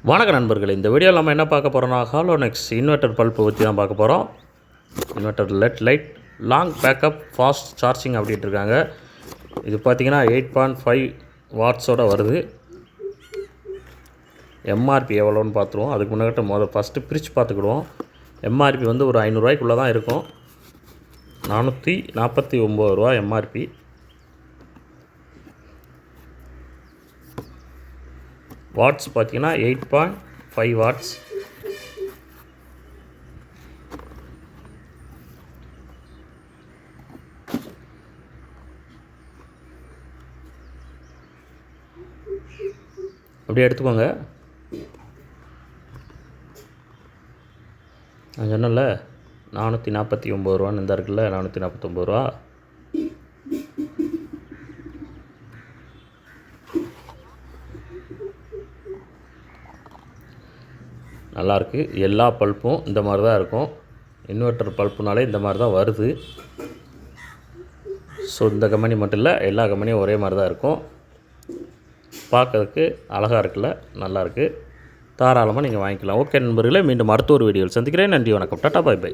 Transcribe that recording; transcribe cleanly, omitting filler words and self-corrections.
வணக்க நண்பர்களே, இந்த வீடியோவில் நம்ம என்ன பார்க்க போகிறோம்னா ஹாலோனெக்ஸ் இன்வெர்ட்டர் பல்ப்பு பற்றி தான் பார்க்க போகிறோம். Inverter light long backup fast charging அப்படின்ட்டு இருக்காங்க. இது பார்த்திங்கன்னா 8.5 வாட்ஸோடு வருது. எம்ஆர்பி எவ்வளோன்னு பார்த்துருவோம். அதுக்கு முன்னாடி ஃபஸ்ட்டு பிரித்து பார்த்துக்கிடுவோம். எம்ஆர்பி வந்து ஒரு 500 ரூபாய்க்குள்ளே தான் இருக்கும். 449 ரூபா எம்ஆர்பி. வாட்ஸ் பார்த்திங்கன்னா 8.5 வாட்ஸ். அப்படியே எடுத்துக்கோங்க. நான் சொன்னல 449 ரூபான்னு இந்த இருக்குல்ல, 449 ரூபா. நல்லாயிருக்கு. எல்லா பல்ப்பும் இந்த மாதிரி தான் இருக்கும். இன்வெர்ட்டர் பல்ப்புனாலே இந்த மாதிரி தான் வருது. ஸோ இந்த கம்பெனி மட்டும் இல்லை, எல்லா கம்பெனியும் ஒரே மாதிரி தான் இருக்கும். பார்க்கறதுக்கு அழகாக இருக்குல்ல, நல்லாயிருக்கு. தாராளமாக நீங்கள் வாங்கிக்கலாம். ஓகே நண்பர்களே, மீண்டும் அடுத்த ஒரு வீடியோவில் சந்திக்கிறேன். நன்றி, வணக்கம், டாடா, பை பை.